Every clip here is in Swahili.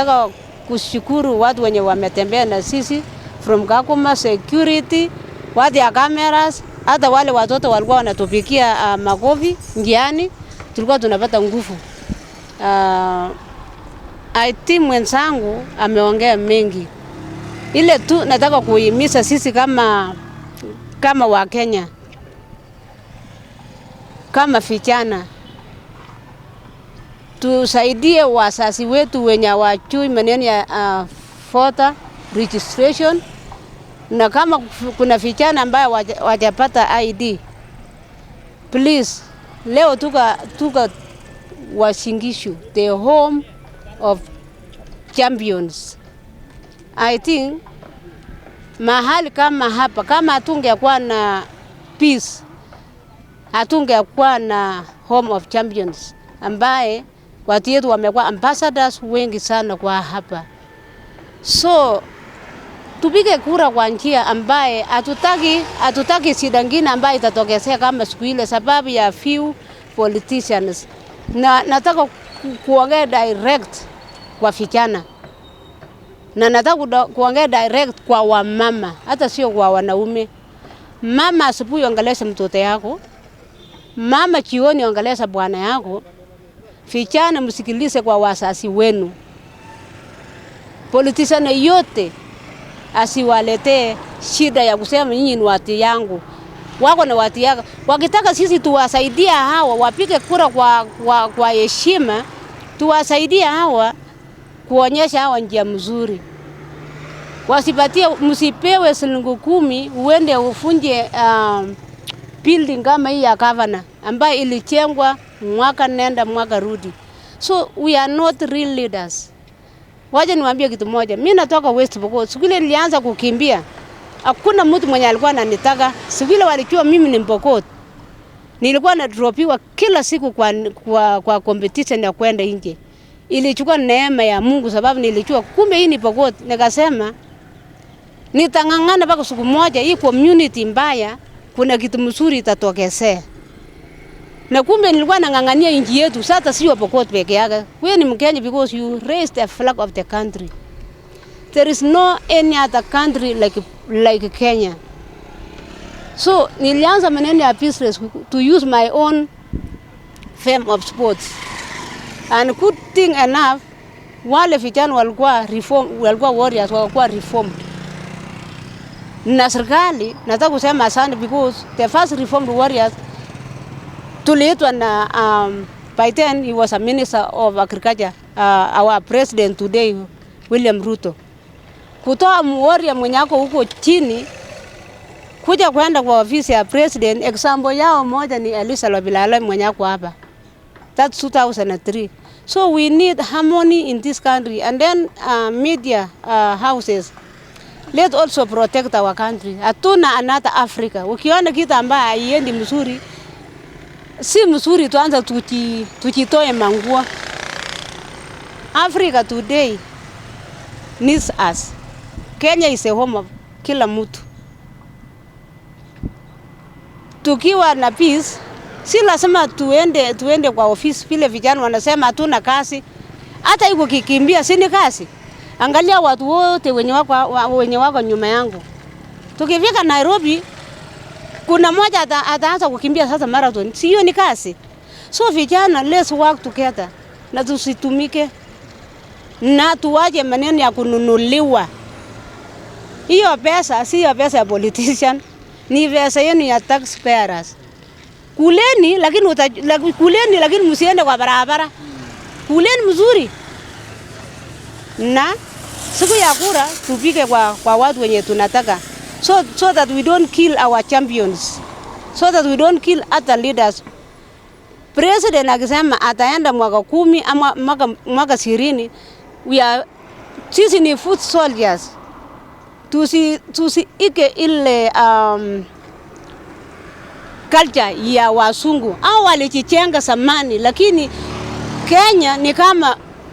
Nataka kushukuru watu wenye wametembea na sisi from Kakuma security, watu ya cameras, hata wale watoto walikuwa wanatupikia makofi njiani, tulikuwa tunapata nguvu. IT mwenzangu ameongea mengi. Ile tu nataka kuhimiza sisi kama wa Kenya, kama vijana, tusaidie wazazi wetu wenye hawajui maneno ya voter registration, na kama kuna vijana ambaye wajapata ID, please, leo tuka Wasingishu, the home of champions. I think mahali kama hapa, kama hatungekuwa na peace, hatungekuwa na home of champions, ambaye watu yetu wamekuwa ambassadors wengi sana kwa hapa. So tupige kura kwa njia ambaye hatutaki shida nyingine ambaye itatokea kama siku ile, sababu ya few politicians. Na nataka kuongea direct kwa vijana, na nataka kuongea direct kwa wamama, hata sio kwa wanaume. Mama asubuhi ongelesha mtoto yako, mama jioni ongelesha bwana yako. Vijana msikilize kwa wazazi wenu. Politician yote asiwaletee shida ya kusema nyinyi ni watu yangu, wako na watu yako. Wakitaka sisi tuwasaidia hawa wapige kura kwa heshima, tuwasaidia hawa kuonyesha hawa njia mzuri. Wasipatie, msipewe shilingi 10 uende ufunje building kama hii ya governor ambayo ilijengwa mwaka nenda mwaka rudi. So we are not real leaders. Waje niwaambie kitu moja, mimi natoka West Pokot. Siku ile nilianza kukimbia, hakuna mtu mwenye alikuwa ananitaka. Siku ile walijua mimi ni Pokot. Nilikuwa na dropiwa kila siku kwa competition ya kwenda nje. Ilichukua neema ya Mungu, sababu nilijua kumbe hii ni Pokot. Nikasema nitangangana mpaka siku moja hii community mbaya kuna kitu mzuri itatokea. Na kumbe nilikuwa nangangania nchi yetu, sasa sio Pokot peke yake. Wewe ni Mkenya because you raised the flag of the country. There is no any other country like Kenya. So nilianza maneno ya business to use my own fame of sports. And good thing enough, wale vijana walikuwa warriors, walikuwa reformed. Na serikali nataka kusema asante because the first reformed warriors tuliitwa na by then he was a minister of agriculture, our president today William Ruto. Kutoa warrior mwenye ako huko chini kuja kwenda kwa ofisi ya president, example yao moja ni Elisa Lobilala mwenye ako hapa. That's 2003. So we need harmony in this country, and then media houses, let's also protect our country. Hatuna another Africa. Ukiona kitu ambaye haiendi mzuri, si mzuri tuanza tujitoe mangua. Africa today needs us. Kenya is a home of kila mtu. Tukiwa na peace, si lazima tuende kwa ofisi vile vijana wanasema hatuna kazi. Hata hivyo kikimbia si ni kazi. Angalia watu wote wenye wako nyuma yangu. Tukifika Nairobi, kuna mmoja ataanza kukimbia sasa marathon. Si hiyo ni kazi. So vijana, let's work together. Na tusitumike na tuwaje maneno ya kununuliwa. Hiyo pesa si hiyo pesa ya politician, ni pesa yenu ya taxpayers. Kuleni lakini msiende kwa barabara. Kuleni mzuri. Na siku ya kura tupige kwa watu wenye tunataka. So that we don't kill our champions. So that we don't kill other leaders. President akisema ataenda mwaka 10 ama mwaka 20, sisi ni foot soldiers. Tusiike ile culture ya wasungu. Au walichenga zamani, lakini Kenya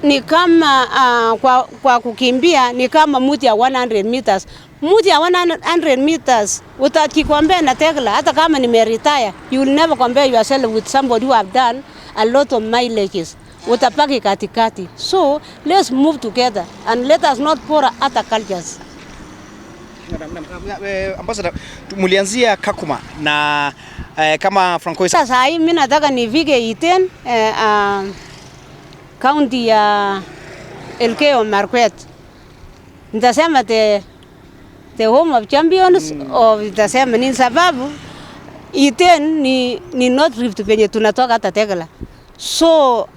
ni kama kwa kukimbia ni kama mti ya 100 meters. Mti ya 100 meters utakikwambia na Tekla, hata kama nimeretire, you will never compare yourself with somebody who have done a lot of mileages. utapaki katikati. So let's move together and let us not pour other cultures. Ambassador, mulianzia Kakuma na kama Francois. Sasa mimi nataka nifike Iten, county ya Elgeyo Marakwet. Nitasema the home of champions of nitasema ni sababu Iten ni North Rift penye tunatoka hata Tegela. So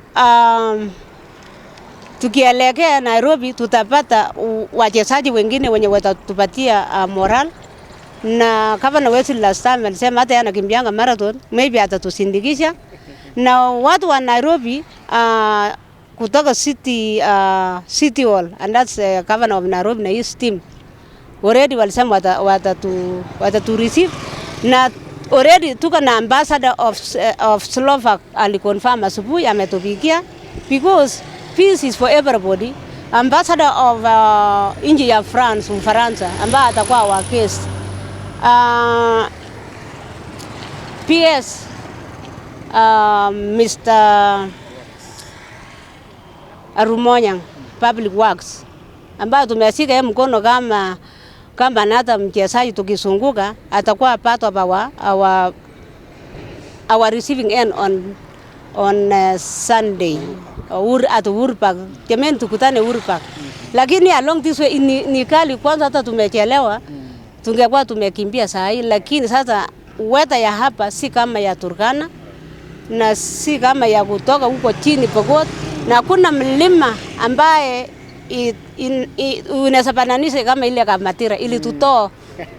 tukielekea Nairobi tutapata wachezaji wengine wenye watatupatia moral, na governor wetu last time alisema hata anakimbianga marathon, maybe atatusindikisha. Na watu wa Nairobi kutoka city hall, and that's governor of Nairobi na his team already walisema watatu receive, na already tuko na ambassador of Slovak aliconfirm asubuhi ametupigia, because peace is for everybody. Ambassador of nchi ya France, Ufaransa, ambaye atakuwa wa case. PS Mr. Arumonyang, Public Works, ambaye tumeshika yeye mkono kama nata mchezaji tukisunguka, atakuwa part of our receiving end on Sunday at Uhuru Park. Jamani tukutane Uhuru Park. Lakini along this way ni kali, kwanza hata tumechelewa. Tungekuwa tumekimbia saa hii, lakini sasa weather ya hapa si kama ya Turkana na si kama ya kutoka huko chini Pokot, na kuna mlima ambaye unasabananisha kama ile Kamatira ili tutoa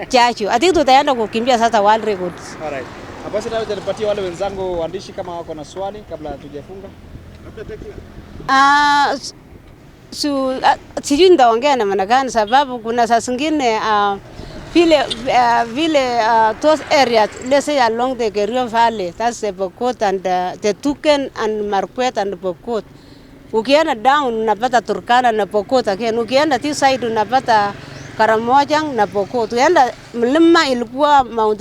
chachu. Ati tutaenda kukimbia sasa world records. Alright. Basi na nitapatia wale wenzangu waandishi kama wako na swali kabla tujafunga. Sijui nitaongea na maana gani, sababu kuna saa zingine vile those areas, let's say along the Kerio Valley, that's the Pokot and the Tuken and Marakwet and Pokot. Ukienda down unapata Turkana na Pokot again. Ukienda this side unapata Karamojang na Pokot. Ukienda mlima ilikuwa Mount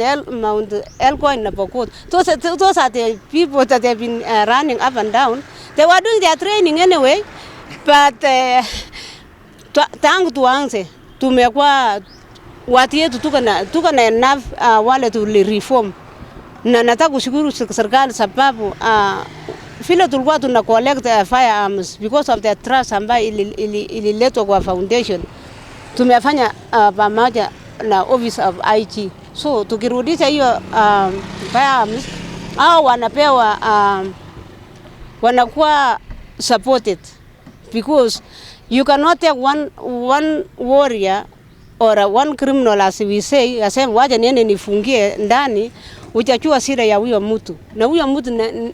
Elgon na Pokot. Those are the people that have been running up and down. They were doing their training anyway, but tangu tuanze tumekuwa watu yetu tuko na enough wale reform, na nataka kushukuru serikali sababu vile tulikuwa tuna collect firearms because of the trust ambayo ililetwa kwa foundation, tumefanya pamoja na office of IG. So tukirudisha hiyo firearms au wanapewa wanakuwa supported, because you cannot take one warrior or one criminal as we say, asema waje niende nifungie ndani, uchachua sira ya huyo mtu, na huyo mtu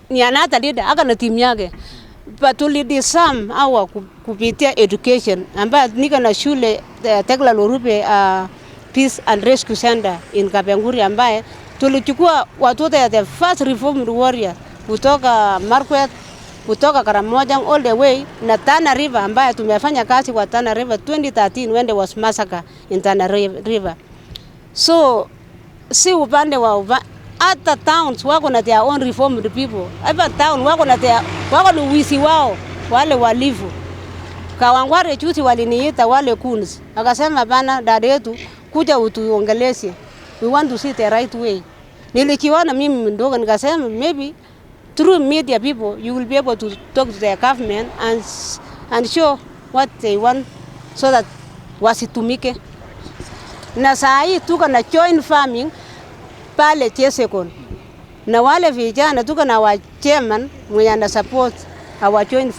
ni anata leader aka na timu yake. But tulidisam au kupitia education ambayo nika na shule Tegla Lorupe Peace and Rescue Center in Kapenguri, ambaye tulichukua watoto ya the first reformed warrior kutoka Marakwet, kutoka Karamojang all the way na Tana River, ambaye tumefanya kazi kwa Tana River 2013 when there was massacre in Tana River. So si upande wa hata towns wako na their own reformed people. Hapa town wako ni wisi wao wale walivu. Kawangware chuti waliniita wale coons. Akasema bana, dada yetu kuja utuongeleshe. We want to see the right way. Nilikiona mimi mdogo nikasema maybe through media people you will be able to talk to the government and show what they want so that wasitumike. Na saa hii tuko na joint farming pale Chesekon, na wale vijana tuko na wa chairman mwenye ana support our joint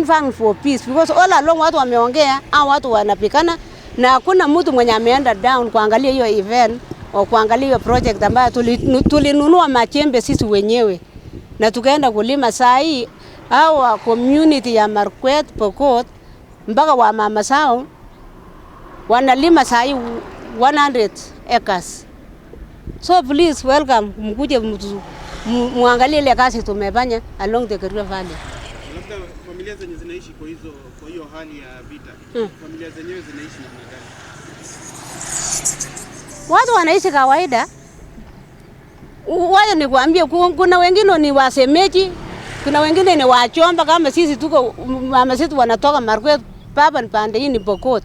farming for peace, because all along watu wameongea au watu wanapikana, na hakuna mtu mwenye ameenda down kuangalia hiyo event au kuangalia hiyo project ambayo tulinunua machembe sisi wenyewe na tukaenda kulima. Saa hii au community ya Marakwet Pokot mpaka wa mama sao wanalima saa hii 100 acres. So please welcome, mkuje muangalie ile kazi tumefanya along the Kerio Valley. Labda familia zenye zinaishi kwa hiyo hali ya vita, familia zenyewe zinaishi namna gani? Watu wanaishi kawaida. Wao ni kuambia kuna wengine ni wasemeji, Kuna wengine ni wachomba kama sisi tuko mama zetu wanatoka Markwet, baba ni pande hii ni Pokot.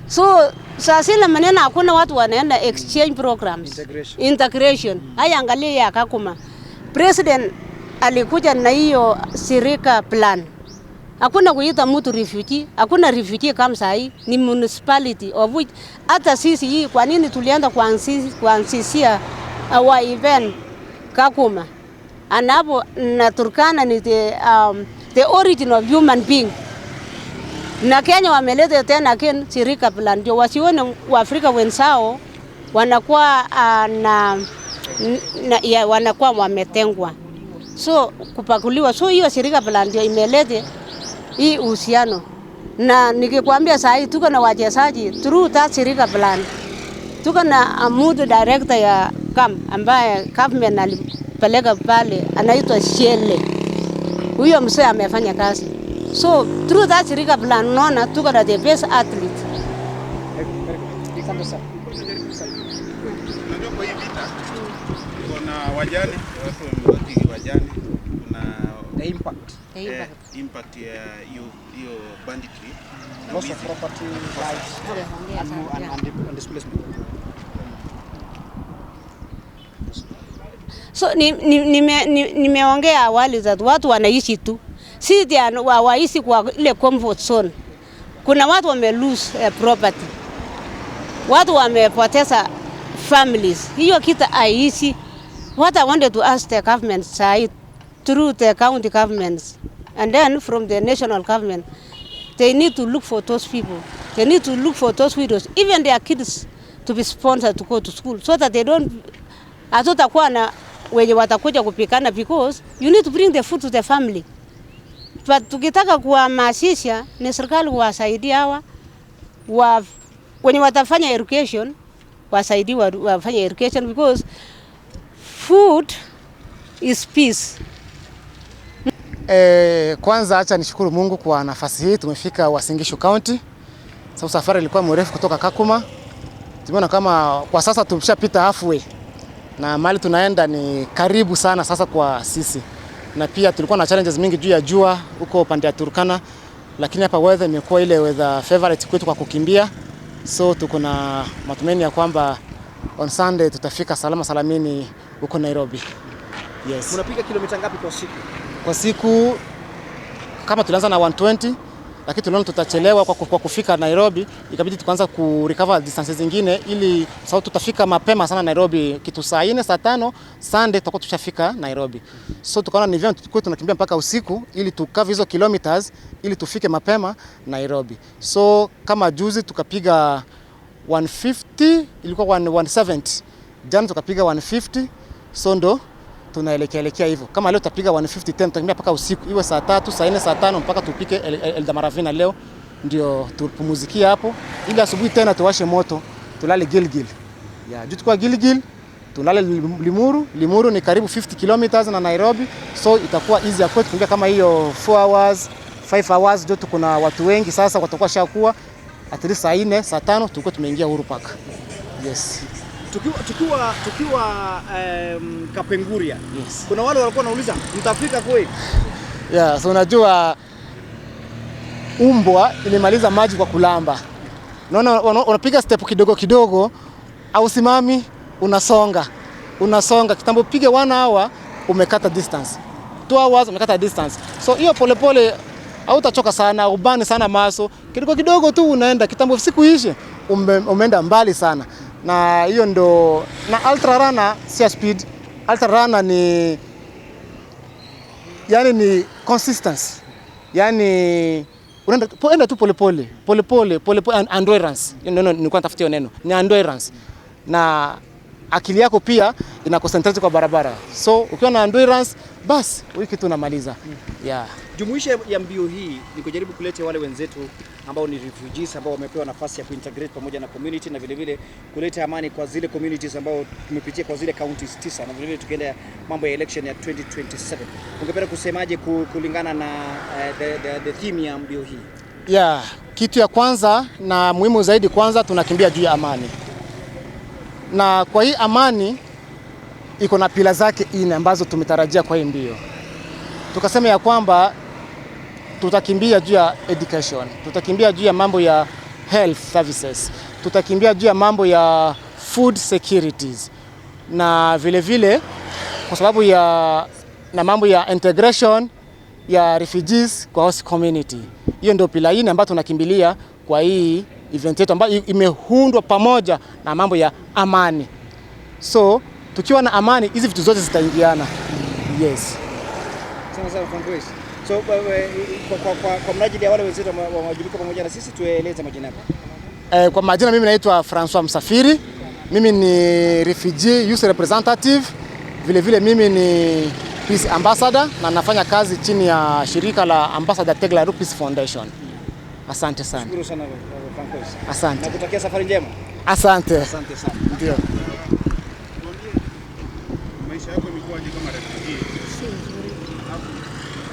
So sasa ile maneno hakuna watu wanaenda exchange programs. Integration. Haya angalia ya Kakuma. President alikuja na hiyo Sirika plan. Hakuna kuita mtu refugee, hakuna refugee kama sahi, ni municipality of which hata sisi hii kwa nini tulienda kuanzishia our event Kakuma. Anapo na Turkana ni the origin of human being. Na Kenya wameleta tena Sirika plan ndio wasione Waafrika wenzao wanakuwa wanakuwa wametengwa. So kupakuliwa. So hiyo Sirika plan ndio imeleta hii uhusiano. Na nikikwambia sasa tuko na wachezaji through that Sirika plan. Tuko na mudu director ya camp ambaye government alipeleka pale anaitwa Shele. Huyo msee amefanya kazi. So through that Sirika plan unaona tuko na the best athlete. Unajua kwa hii vita kuna wajane, watu wamebaki wajane, kuna impact ya hiyo banditry, loss of property, lives and displacement. So nimeongea awali za watu wanaishi tu. Si waishi kwa ile comfort zone. Kuna watu wame lose property. Watu wamepoteza families. Hiyo kitu haishi. What I wanted to ask the government side through the county governments and then from the national government, they need to look for those people. They need to look for those widows, even their kids, to be sponsored to go to school so that they don't atutakuwa na wenye watakuja kupikana because you need to bring the food to the family. But tukitaka kuhamasisha ni serikali wasaidia hawa wenye watafanya education wasaidiwa wafanye education because food is peace. Kwanza acha nishukuru Mungu kwa nafasi hii tumefika Uasin Gishu County. Sababu safari ilikuwa mrefu kutoka Kakuma. Tumeona kama kwa sasa tumeshapita halfway. Na mali tunaenda ni karibu sana sasa kwa sisi. Na pia tulikuwa na challenges mingi juu ya jua huko pande ya Turkana, lakini hapa weather imekuwa ile weather favorite kwetu kwa kukimbia. So tuko na matumaini ya kwamba on Sunday tutafika salama salamini huko Nairobi. Yes. Unapiga kilomita ngapi kwa siku? Kwa siku kama tulianza na 120, lakini tuliona tutachelewa kwa kufika Nairobi, ikabidi tukaanza ku recover distances zingine ili sababu tutafika mapema sana Nairobi kitu saa 4 saa 5 Sunday tutakuwa tushafika Nairobi. So tukaona ni vyema tukue tunakimbia mpaka usiku ili tukave hizo kilometers ili tufike mapema Nairobi. So kama juzi tukapiga 150, ilikuwa 170. Jana tukapiga 150. So ndo tunaelekea hivyo. Kama leo tutapiga 150 tena tutakimbia mpaka usiku. Iwe saa 3, saa 4, saa 5 mpaka tupike Eldamaravina leo ndio tupumuzikia hapo. Ili asubuhi tena tuwashe moto, tulale Gilgil. Juu tukua Gilgil, tulale Limuru. Limuru ni karibu 50 kilometers na Nairobi. So itakuwa easy kwetu kuingia kama hiyo 4 hours, 5 hours ndio tuko na watu wengi sasa watakuwa shakuwa at least saa 4, saa 5 tulikuwa tumeingia Uhuru Park. Yes. Tukiwa Kapenguria. Yes. Kuna wale walikuwa wanauliza mtafika kweli? So unajua umbwa ilimaliza maji kwa kulamba. Unaona unapiga step kidogo kidogo au simami unasonga kitambo pige 1 hour umekata distance. 2 hours umekata distance. So hiyo polepole hautachoka sana, ubani sana maso. Kidogo kidogo tu unaenda kitambo siku ishe umeenda mbali sana. Na hiyo ndo na ultra runner si speed. Ultra runner ni ni consistency. Yani unaenda tu polepole endurance. Nilikuwa natafutia neno. Ni endurance. Na akili yako pia ina concentrate kwa barabara. So ukiwa na endurance basi wiki tu unamaliza. Jumuisha ya mbio hii ni kujaribu kuleta wale wenzetu ambao ni refugees ambao wamepewa nafasi ya kuintegrate pamoja na community na vile vile kuleta amani kwa zile communities ambao tumepitia kwa zile counties 9 na vile vile tukienda mambo ya election ya 2027. Ungependa kusemaje kulingana na the theme ya mbio hii? Kitu ya kwanza na muhimu zaidi kwanza tunakimbia juu ya amani. Na kwa hii amani iko na pila zake 4 ambazo tumetarajia kwa hii mbio. tukasema ya kwamba tutakimbia juu ya education, tutakimbia juu ya mambo ya health services, tutakimbia juu ya mambo ya food securities, na vile vile kwa sababu ya na mambo ya integration ya refugees kwa host community. Hiyo ndio pila ine ambayo tunakimbilia kwa hii event yetu ambayo imeundwa pamoja na mambo ya amani. So tukiwa na amani hizi vitu zote zitaingiana. Yes. Sana Francois. So kwa mnajili ya wale wenzetu wamewajibika pamoja na sisi, tueleze majina yako. Kwa majina mimi naitwa Francois Msafiri. Mimi ni refugee youth representative. Vile vile mimi ni peace ambassador na nafanya kazi chini ya shirika la Ambassador Tegla Peace Foundation. Asante sana. Shukuru sana Francois. Asante. Nakutakia safari njema. Asante. Asante sana. Ndio. Maisha yako imekuwaje kama refugee? Si nzuri.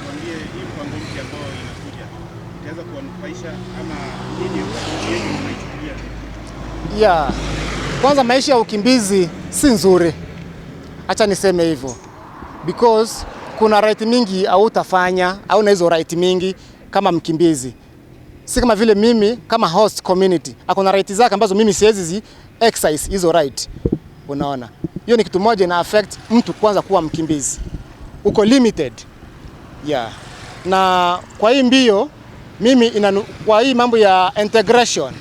Tuambie hii mpango mpya ambao inakuja itaweza kuwanufaisha ama nini unaichukulia? Yeah. Kwanza maisha ya ukimbizi si nzuri. Acha niseme hivyo. Because kuna right mingi au utafanya au na hizo right mingi kama mkimbizi. Si kama vile mimi kama host community. Hakuna right zake ambazo mimi siwezi zi exercise hizo right. Unaona? Hiyo ni kitu moja ina affect mtu kwanza kuwa mkimbizi. Uko limited. Yeah. Na kwa hii mbio mimi kwa hii mambo ya integration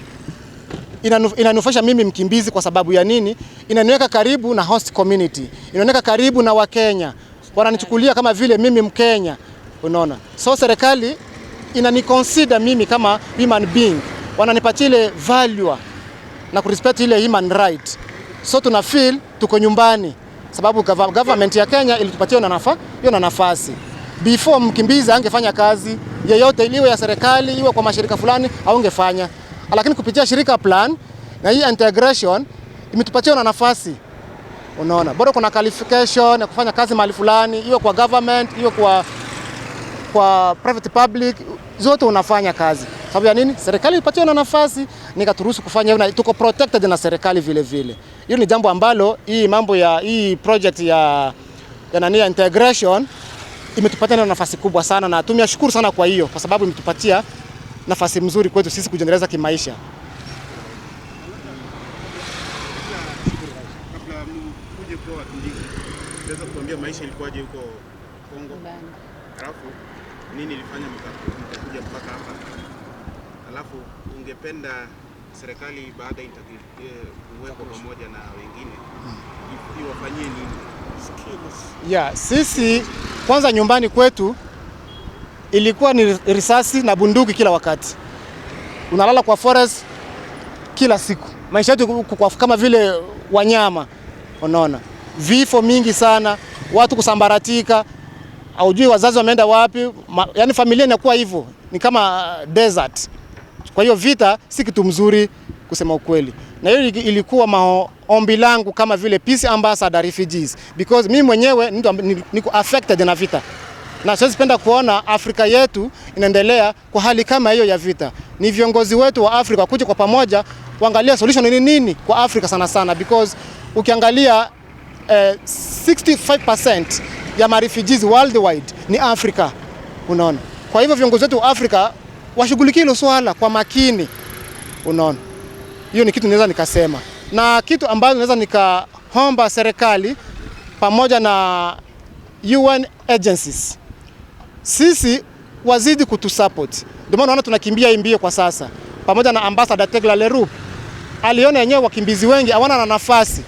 inanufaisha mimi mkimbizi kwa sababu ya nini? Inaniweka karibu na host community. Inaniweka karibu na Wakenya. Wananichukulia kama vile mimi Mkenya. Unaona? So serikali inaniconsider mimi kama human being. Wananipatia ile value na kurespect ile human right. So tuna feel tuko nyumbani sababu government ya Kenya ilitupatia hiyo nafasi. Before mkimbizi angefanya kazi yeyote iwe ya serikali iwe kwa mashirika fulani haungefanya. Lakini kupitia shirika plan na hii integration imetupatia na nafasi. Unaona? Bado kuna qualification ya kufanya kazi mahali fulani, iwe kwa government, iwe kwa private public, zote unafanya kazi. Sababu ya nini? Serikali ilipatia na nafasi, nikaturuhusu kufanya hivyo na tuko protected na serikali vile vile. Hiyo ni jambo ambalo hii mambo ya hii project ya integration imetupatia na nafasi kubwa sana na tumeshukuru sana kwa hiyo kwa sababu imetupatia nafasi mzuri kwetu sisi kujiendeleza kimaisha. Kabla mkuje kwa wakimbizi, unaweza kuambia maisha ilikuwaje huko Kongo? Alafu nini ilifanya mkakuja mpaka hapa? Alafu ungependa serikali baada ya kuwekwa pamoja na wengine iwafanyie nini? Yeah, sisi kwanza nyumbani kwetu ilikuwa ni risasi na bunduki kila wakati. Unalala kwa forest kila siku. Maisha yetu kama vile wanyama. Unaona? Vifo mingi sana, watu kusambaratika, haujui wazazi wameenda wapi, yani familia inakuwa hivyo, ni kama desert. Kwa hiyo vita si kitu mzuri kusema ukweli. Na hiyo ilikuwa maombi langu kama vile peace ambassador refugees because mimi mwenyewe niko affected na vita. Na siwezi penda kuona Afrika yetu inaendelea kwa hali kama hiyo ya vita. Ni viongozi wetu wa Afrika kuja kwa pamoja kuangalia solution ni nini kwa Afrika sana sana because ukiangalia 65% ya refugees worldwide ni Afrika. Unaona? Kwa hivyo viongozi wetu wa Afrika washughulikie hilo swala kwa makini. Unaona? Hiyo ni kitu naweza nikasema. Na kitu ambacho naweza nikaomba serikali pamoja na UN agencies. Sisi wazidi kutusupport. Ndio maana unaona tunakimbia hii mbio kwa sasa. Pamoja na Ambassador Tegla Lerup. Aliona yenyewe wakimbizi wengi hawana na nafasi.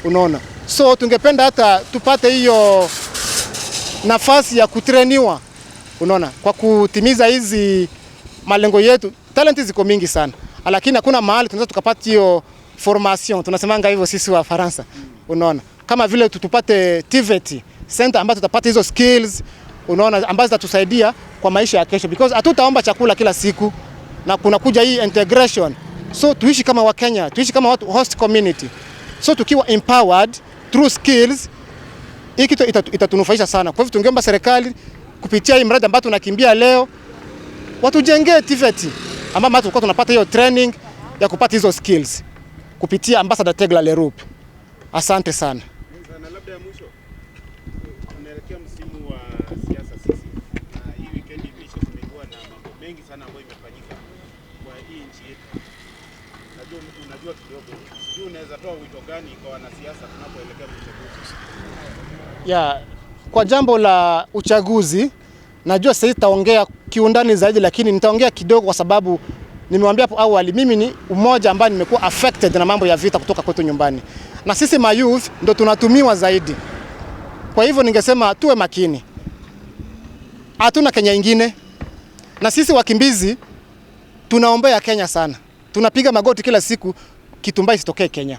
Unaona? So tungependa hata tupate hiyo nafasi ya kutrainiwa. Unaona? Kwa kutimiza hizi malengo yetu. Talent ziko mingi sana. Lakini hakuna mahali tunaweza tukapata hiyo formation. Tunasemanga hivyo sisi wa Faransa. Unaona? Kama vile tutupate TVET center ambazo tutapata hizo skills, unaona, ambazo zitatusaidia kwa maisha ya kesho because hatutaomba chakula kila siku na kuna kuja hii integration. So tuishi kama Wakenya, tuishi kama watu host community. So tukiwa empowered through skills, hii kitu itatunufaisha sana. Kwa hivyo tungeomba serikali kupitia hii mradi ambao tunakimbia leo watujengee TVET ambao tulikuwa tunapata hiyo training ya kupata hizo skills kupitia Ambassador Tegla Lerup. Asante sana. Na labda ya mwisho, tunaelekea msimu wa siasa sisi. unajua kidogo, sijui unaweza toa wito gani kwa wanasiasa tunapoelekea uchaguzi? Kwa jambo la uchaguzi najua sasa nitaongea kiundani zaidi, lakini nitaongea kidogo kwa sababu nimewambia hapo awali, mimi ni mmoja ambaye nimekuwa affected na mambo ya vita kutoka kwetu nyumbani, na sisi ma youth ndo tunatumiwa zaidi. Kwa hivyo ningesema tuwe makini, hatuna Kenya ingine, na sisi wakimbizi tunaombea Kenya sana, tunapiga magoti kila siku kitu mbaya isitokee Kenya.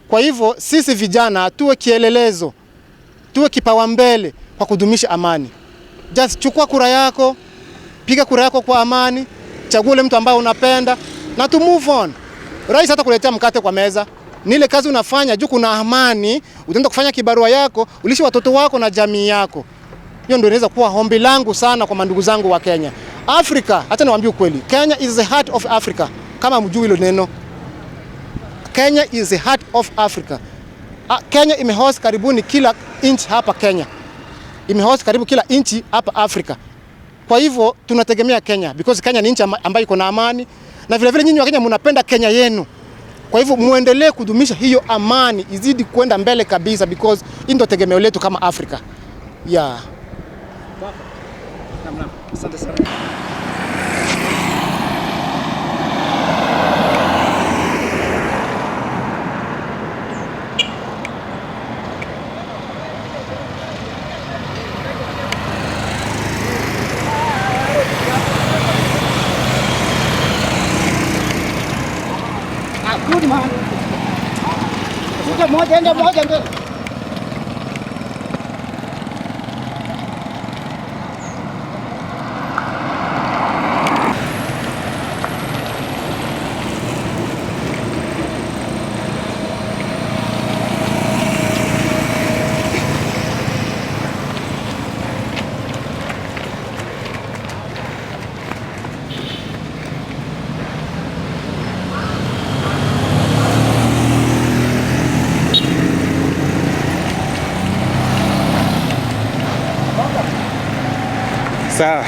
Kwa hivyo sisi vijana tuwe kielelezo, tuwe kipawa mbele kwa kudumisha amani. Just chukua kura yako, piga kura yako kwa amani, chagua ule mtu ambaye unapenda na to move on. Rais hata kuletea mkate kwa meza, ni ile kazi unafanya juu kuna amani, utaenda kufanya kibarua yako, ulishe watoto wako na jamii yako. Hiyo ndio inaweza kuwa ombi langu sana kwa mandugu zangu wa Kenya. Afrika, hata niwaambie ukweli, Kenya is the heart of Africa. Kama mjui hilo neno, Kenya is the heart of Africa. Kenya imehost karibuni kila inchi hapa Kenya. Imehost karibu kila inchi hapa Afrika. Kwa hivyo tunategemea Kenya because Kenya ni inchi ambayo iko na amani, na vile vile nyinyi wa Kenya mnapenda Kenya yenu. Kwa hivyo muendelee kudumisha hiyo amani, izidi kwenda mbele kabisa because hii ndio tegemeo letu kama Afrika. Asante sana. Moja mbele. Sawa.